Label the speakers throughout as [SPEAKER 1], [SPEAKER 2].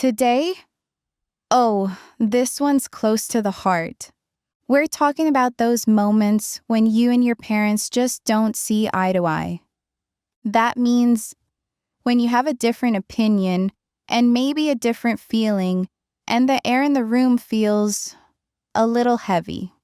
[SPEAKER 1] Today, this one's close to the heart. We're talking about those moments when you and your parents just don't see eye to eye. That means when you have a different opinion and maybe a different feeling, and the air in the room feels a little heavy.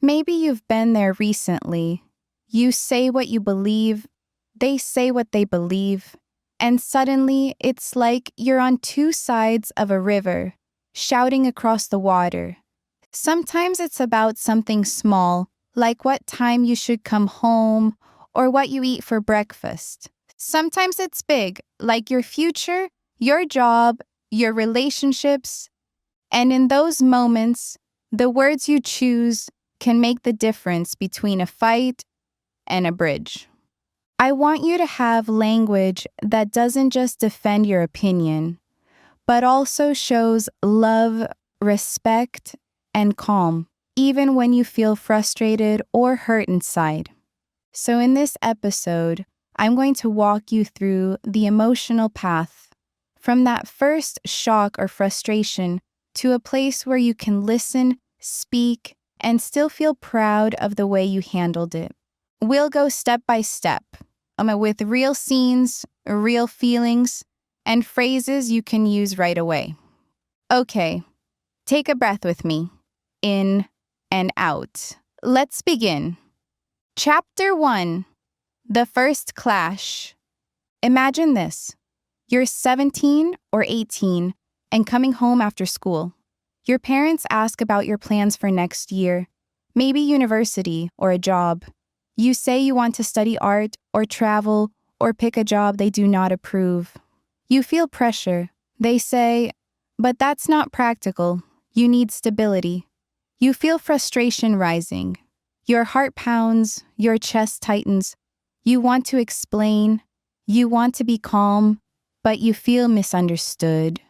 [SPEAKER 1] Maybe you've been there recently. You say what you believe, they say what they believe, and suddenly it's like you're on two sides of a river, shouting across the water. Sometimes it's about something small, like what time you should come home or what you eat for breakfast. Sometimes it's big, like your future, your job, your relationships. And in those moments, the words you choose can make the difference between a fight and a bridge. I want you to have language that doesn't just defend your opinion, but also shows love, respect, and calm, even when you feel frustrated or hurt inside. So in this episode, I'm going to walk you through the emotional path, from that first shock or frustration to a place where you can listen, speak, and still feel proud of the way you handled it. We'll go step by step, with real scenes, real feelings, and phrases you can use right away. Okay, take a breath with me. In and out. Let's begin. Chapter 1. The first clash. Imagine this. You're 17 or 18 and coming home after school. Your parents ask about your plans for next year, maybe university or a job. You say you want to study art or travel or pick a job they do not approve. You feel pressure. They say, but that's not practical. You need stability. You feel frustration rising. Your heart pounds, your chest tightens. You want to explain. You want to be calm, but you feel misunderstood.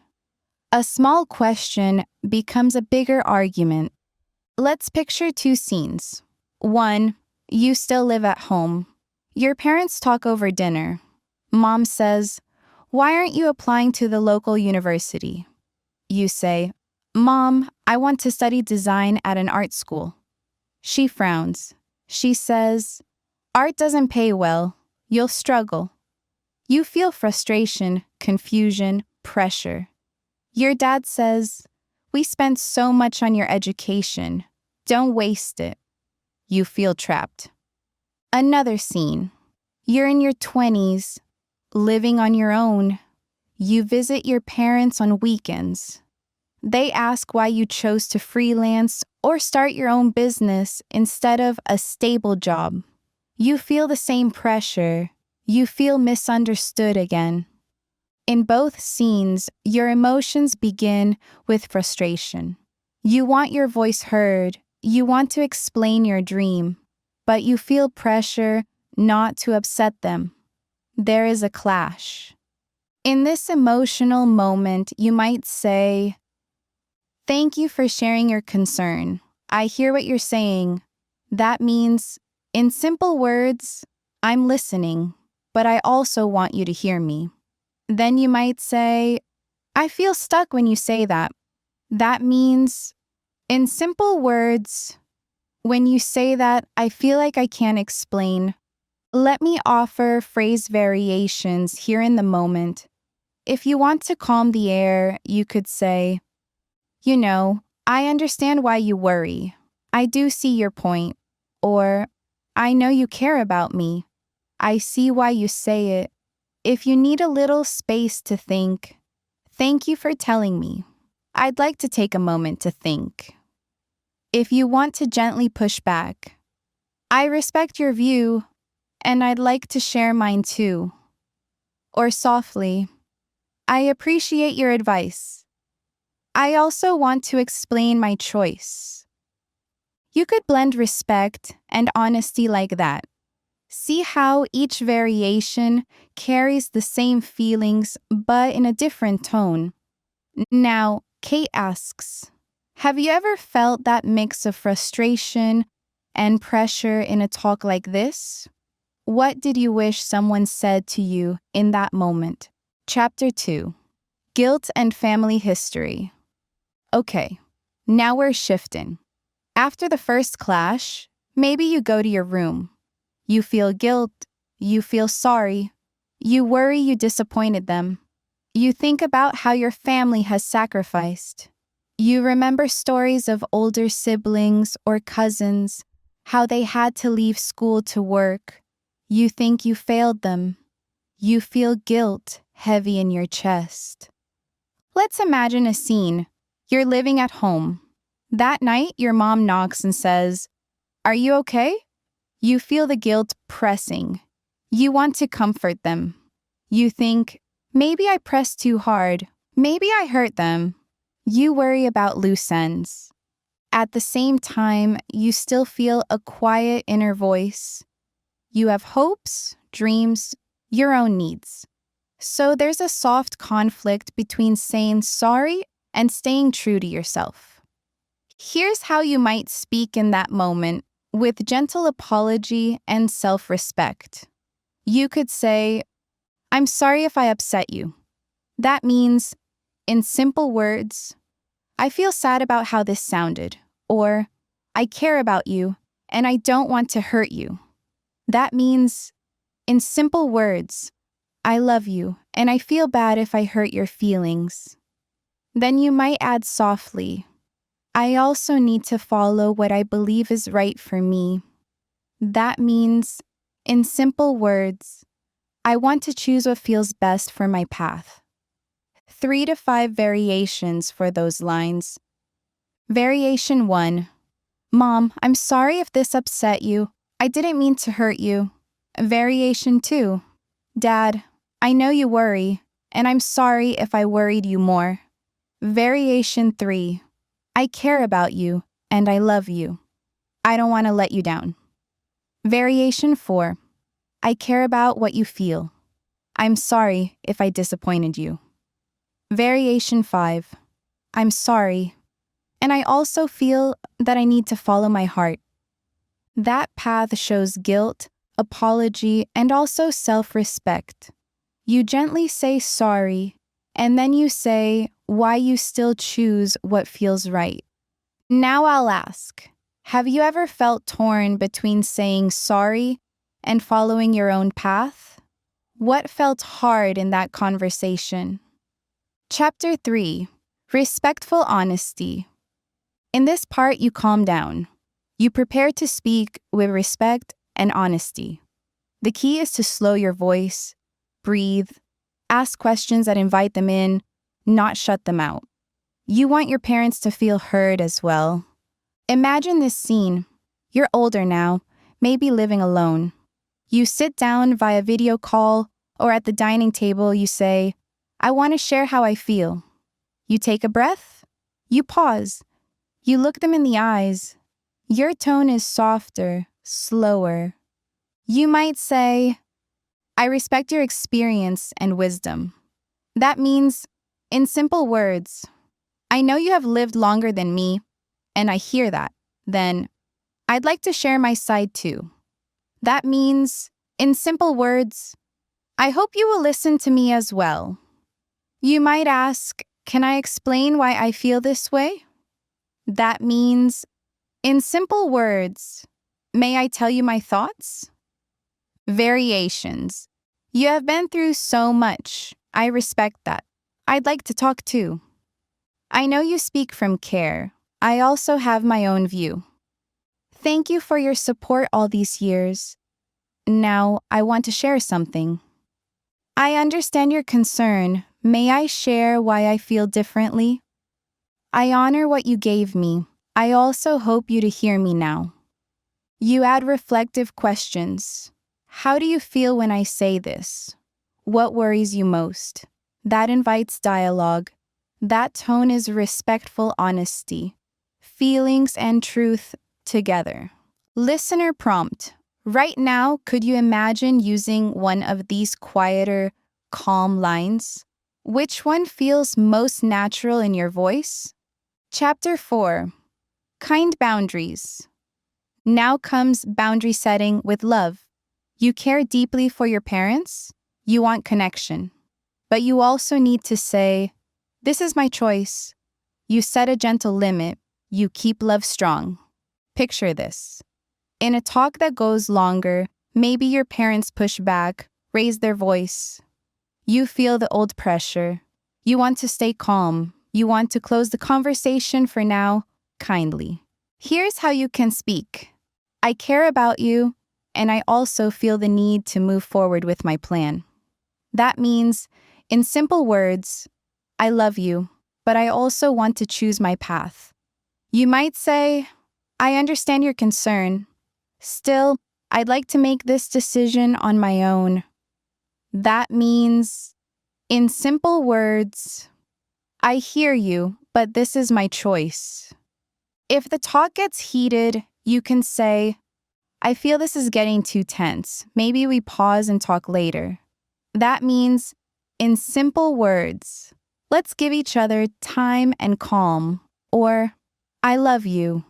[SPEAKER 1] A small question becomes a bigger argument. Let's picture two scenes. 1. You still live at home. Your parents talk over dinner. Mom says, "Why aren't you applying to the local university?" You say, "Mom, I want to study design at an art school." She frowns. She says, "Art doesn't pay well. You'll struggle." You feel frustration, confusion, pressure. Your dad says, "We spent so much on your education. Don't waste it." You feel trapped. Another scene. You're in your 20s, living on your own. You visit your parents on weekends. They ask why you chose to freelance or start your own business instead of a stable job. You feel the same pressure. You feel misunderstood again. In both scenes, your emotions begin with frustration. You want your voice heard. You want to explain your dream, but you feel pressure not to upset them. There is a clash. In this emotional moment, you might say, "Thank you for sharing your concern. I hear what you're saying." That means, in simple words, "I'm listening, but I also want you to hear me." Then you might say, "I feel stuck when you say that." That means, in simple words, when you say that, "I feel like I can't explain." Let me offer phrase variations here in the moment. If you want to calm the air, you could say, "I understand why you worry. I do see your point." Or, "I know you care about me. I see why you say it." If you need a little space to think, "Thank you for telling me. I'd like to take a moment to think." If you want to gently push back, "I respect your view, and I'd like to share mine too." Or softly, "I appreciate your advice. I also want to explain my choice." You could blend respect and honesty like that. See how each variation carries the same feelings but in a different tone. Now, Kate asks, have you ever felt that mix of frustration and pressure in a talk like this? What did you wish someone said to you in that moment? Chapter 2. Guilt and family history. Okay, now we're shifting. After the first clash, maybe you go to your room. You feel guilt, you feel sorry, you worry you disappointed them. You think about how your family has sacrificed. You remember stories of older siblings or cousins, how they had to leave school to work. You think you failed them. You feel guilt heavy in your chest. Let's imagine a scene. You're living at home. That night, your mom knocks and says, "Are you okay?" You feel the guilt pressing. You want to comfort them. You think, maybe I pressed too hard. Maybe I hurt them. You worry about loose ends. At the same time, you still feel a quiet inner voice. You have hopes, dreams, your own needs. So there's a soft conflict between saying sorry and staying true to yourself. Here's how you might speak in that moment with gentle apology and self-respect. You could say, "I'm sorry if I upset you." That means, in simple words, "I feel sad about how this sounded," or "I care about you and I don't want to hurt you." That means, in simple words, "I love you and I feel bad if I hurt your feelings." Then you might add softly, "I also need to follow what I believe is right for me." That means, in simple words, "I want to choose what feels best for my path." 3 to 5 variations for those lines. Variation 1. "Mom, I'm sorry if this upset you. I didn't mean to hurt you." Variation 2. "Dad, I know you worry, and I'm sorry if I worried you more." Variation 3. "I care about you, and I love you. I don't want to let you down." Variation 4. "I care about what you feel. I'm sorry if I disappointed you." Variation 5. "I'm sorry, and I also feel that I need to follow my heart." That path shows guilt, apology, and also self-respect. You gently say sorry, and then you say why you still choose what feels right. Now I'll ask, have you ever felt torn between saying sorry and following your own path? What felt hard in that conversation? Chapter 3. Respectful Honesty. In this part, you calm down. You prepare to speak with respect and honesty. The key is to slow your voice, breathe, ask questions that invite them in, not shut them out. You want your parents to feel heard as well. Imagine this scene. You're older now, maybe living alone. You sit down via video call, or at the dining table you say, "I want to share how I feel." You take a breath. You pause. You look them in the eyes. Your tone is softer, slower. You might say, "I respect your experience and wisdom." That means, in simple words, "I know you have lived longer than me, and I hear that. Then, I'd like to share my side too." That means, in simple words, "I hope you will listen to me as well." You might ask, "Can I explain why I feel this way?" That means, in simple words, "May I tell you my thoughts?" Variations. "You have been through so much. I respect that. I'd like to talk too." "I know you speak from care. I also have my own view." "Thank you for your support all these years. Now, I want to share something." "I understand your concern. May I share why I feel differently?" "I honor what you gave me. I also hope you to hear me now." You add reflective questions. How do you feel when I say this? What worries you most? That invites dialogue. That tone is respectful honesty. Feelings and truth together. Listener prompt. Right now, could you imagine using one of these quieter, calm lines? Which one feels most natural in your voice? Chapter 4. Kind boundaries. Now comes boundary setting with love. You care deeply for your parents. You want connection. But you also need to say, This is my choice. You set a gentle limit. You keep love strong. Picture this. In a talk that goes longer, maybe your parents push back, raise their voice. You feel the old pressure. You want to stay calm. You want to close the conversation for now, kindly. Here's how you can speak. I care about you, and I also feel the need to move forward with my plan. That means, in simple words, I love you, but I also want to choose my path. You might say, I understand your concern. Still, I'd like to make this decision on my own. That means, in simple words, I hear you, but this is my choice. If the talk gets heated, you can say, I feel this is getting too tense. Maybe we pause and talk later. That means, in simple words, let's give each other time and calm. Or, I love you.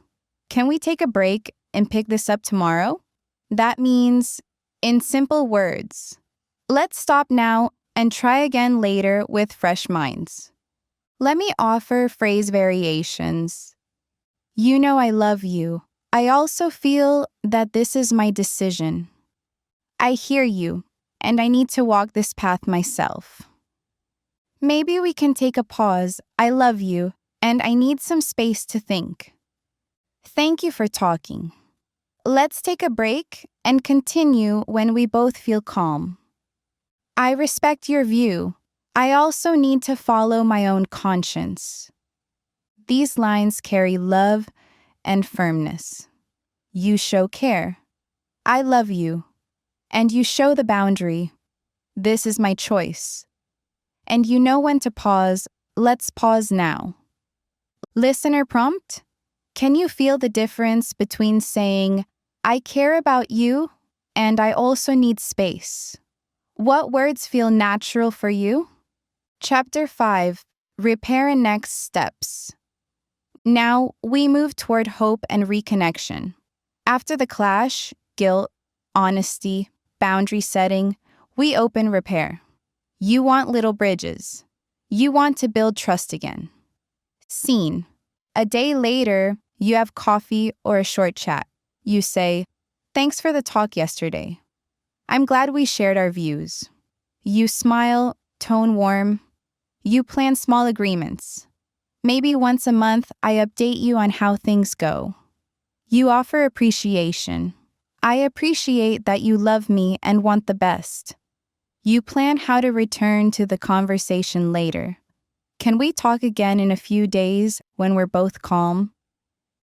[SPEAKER 1] Can we take a break and pick this up tomorrow? That means, in simple words, let's stop now and try again later with fresh minds. Let me offer phrase variations. You know I love you. I also feel that this is my decision. I hear you, and I need to walk this path myself. Maybe we can take a pause. I love you, and I need some space to think. Thank you for talking. Let's take a break and continue when we both feel calm. I respect your view. I also need to follow my own conscience. These lines carry love and firmness. You show care. I love you. And you show the boundary. This is my choice. And you know when to pause. Let's pause now. Listener prompt. Can you feel the difference between saying, I care about you, and I also need space? What words feel natural for you? Chapter 5. Repair and Next Steps. Now, we move toward hope and reconnection. After the clash, guilt, honesty, boundary setting, we open repair. You want little bridges. You want to build trust again. Scene. A day later, you have coffee or a short chat. You say, thanks for the talk yesterday. I'm glad we shared our views. You smile, tone warm. You plan small agreements. Maybe once a month, I update you on how things go. You offer appreciation. I appreciate that you love me and want the best. You plan how to return to the conversation later. Can we talk again in a few days when we're both calm?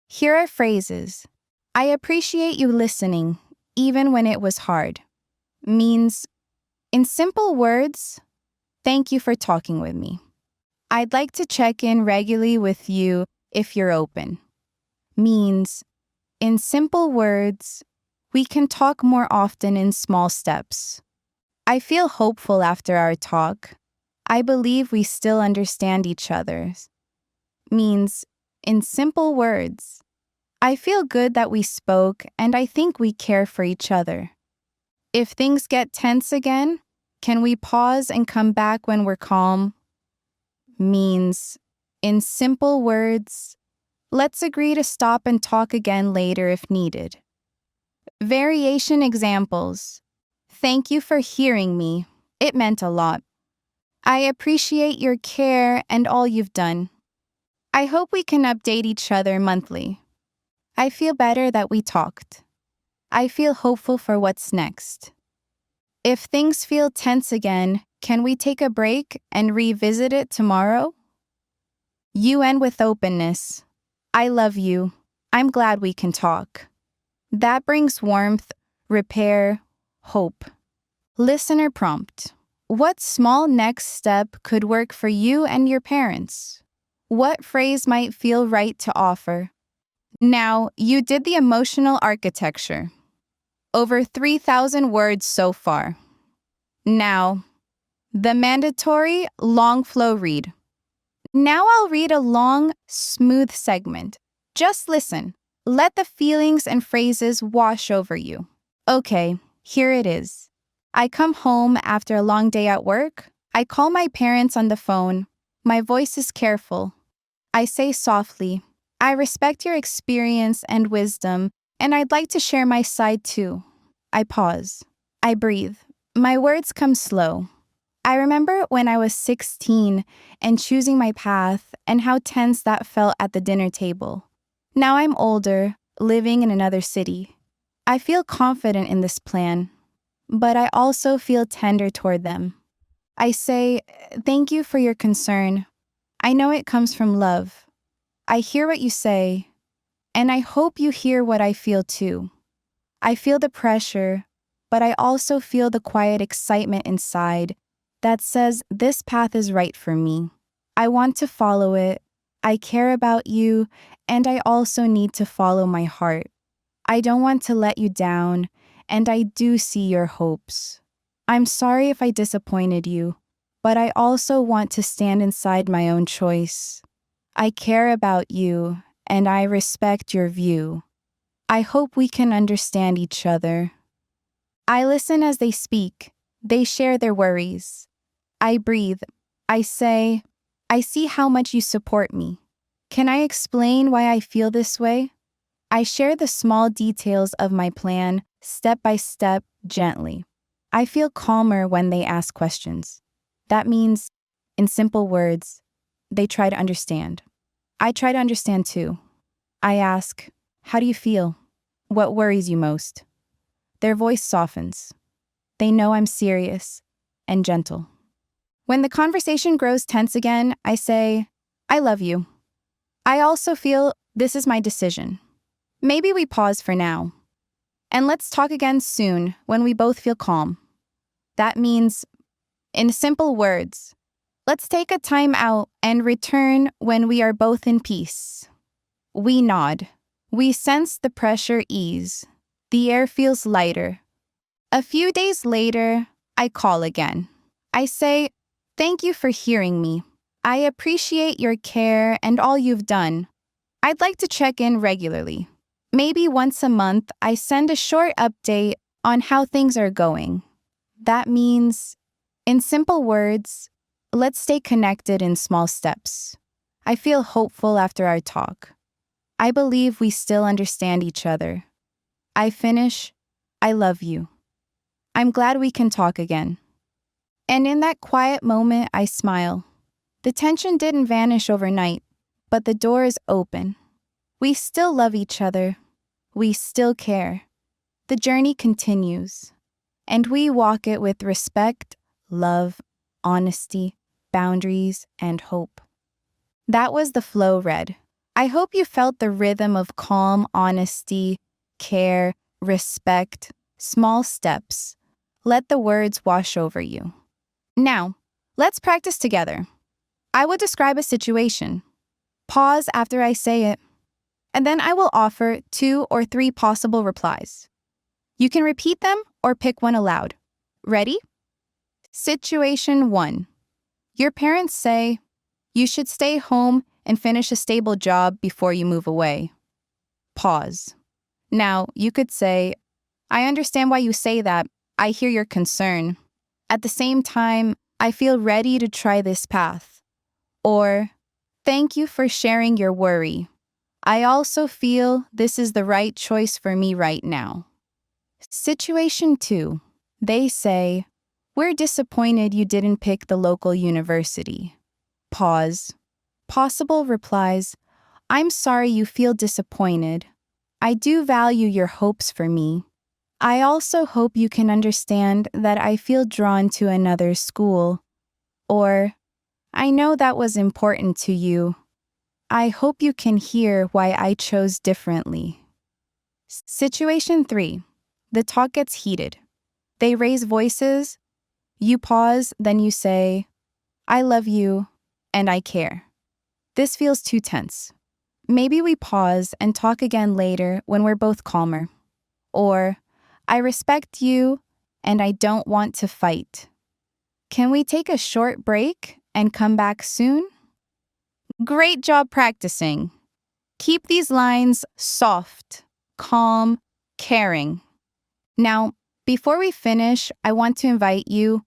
[SPEAKER 1] Here are phrases. I appreciate you listening, even when it was hard. Means, in simple words, thank you for talking with me. I'd like to check in regularly with you if you're open. Means, in simple words, we can talk more often in small steps. I feel hopeful after our talk. I believe we still understand each other. Means, in simple words, I feel good that we spoke and I think we care for each other. If things get tense again, can we pause and come back when we're calm? Means, in simple words, let's agree to stop and talk again later if needed. Variation examples. Thank you for hearing me. It meant a lot. I appreciate your care and all you've done. I hope we can update each other monthly. I feel better that we talked. I feel hopeful for what's next. If things feel tense again, can we take a break and revisit it tomorrow? You end with openness. I love you. I'm glad we can talk. That brings warmth, repair, hope. Listener prompt. What small next step could work for you and your parents? What phrase might feel right to offer? Now, you did the emotional architecture. Over 3,000 words so far. Now, the mandatory long flow read. Now I'll read a long, smooth segment. Just listen. Let the feelings and phrases wash over you. Okay, here it is. I come home after a long day at work. I call my parents on the phone. My voice is careful. I say softly, I respect your experience and wisdom, and I'd like to share my side too. I pause. I breathe. My words come slow. I remember when I was 16 and choosing my path and how tense that felt at the dinner table. Now I'm older, living in another city. I feel confident in this plan, but I also feel tender toward them. I say, thank you for your concern. I know it comes from love. I hear what you say, and I hope you hear what I feel too. I feel the pressure, but I also feel the quiet excitement inside that says this path is right for me. I want to follow it. I care about you, and I also need to follow my heart. I don't want to let you down, and I do see your hopes. I'm sorry if I disappointed you, but I also want to stand inside my own choice. I care about you, and I respect your view. I hope we can understand each other. I listen as they speak. They share their worries. I breathe. I say, I see how much you support me. Can I explain why I feel this way? I share the small details of my plan, step by step, gently. I feel calmer when they ask questions. That means, in simple words, they try to understand. I try to understand too. I ask, how do you feel? What worries you most? Their voice softens. They know I'm serious and gentle. When the conversation grows tense again, I say, I love you. I also feel this is my decision. Maybe we pause for now. And let's talk again soon when we both feel calm. That means, in simple words, let's take a time out and return when we are both in peace. We nod. We sense the pressure ease. The air feels lighter. A few days later, I call again. I say, thank you for hearing me. I appreciate your care and all you've done. I'd like to check in regularly. Maybe once a month, I send a short update on how things are going. That means, in simple words, let's stay connected in small steps. I feel hopeful after our talk. I believe we still understand each other. I finish, I love you. I'm glad we can talk again. And in that quiet moment, I smile. The tension didn't vanish overnight, but the door is open. We still love each other. We still care. The journey continues. And we walk it with respect, love, honesty, boundaries, and hope. That was the flow read. I hope you felt the rhythm of calm honesty, care, respect, small steps. Let the words wash over you. Now, let's practice together. I will describe a situation. Pause after I say it, and then I will offer 2 or 3 possible replies. You can repeat them or pick one aloud. Ready? Situation 1. Your parents say, you should stay home and finish a stable job before you move away. Pause. Now, you could say, I understand why you say that. I hear your concern. At the same time, I feel ready to try this path. Or, thank you for sharing your worry. I also feel this is the right choice for me right now. Situation 2. They say, we're disappointed you didn't pick the local university. Pause. Possible replies, I'm sorry you feel disappointed. I do value your hopes for me. I also hope you can understand that I feel drawn to another school. Or, I know that was important to you. I hope you can hear why I chose differently. Situation 3. The talk gets heated. They raise voices. You pause, then you say, I love you, and I care. This feels too tense. Maybe we pause and talk again later when we're both calmer. Or, I respect you, and I don't want to fight. Can we take a short break and come back soon? Great job practicing. Keep these lines soft, calm, caring. Now, before we finish, I want to invite you,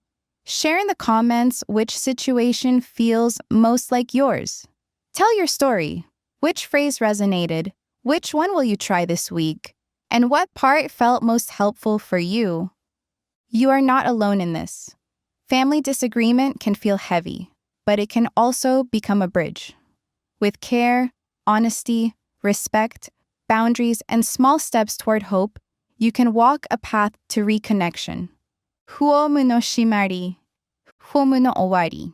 [SPEAKER 1] Share in the comments which situation feels most like yours. Tell your story. Which phrase resonated? Which one will you try this week? And what part felt most helpful for you? You are not alone in this. Family disagreement can feel heavy, but it can also become a bridge. With care, honesty, respect, boundaries, and small steps toward hope, you can walk a path to reconnection. Huomu no shimari, homu no owari.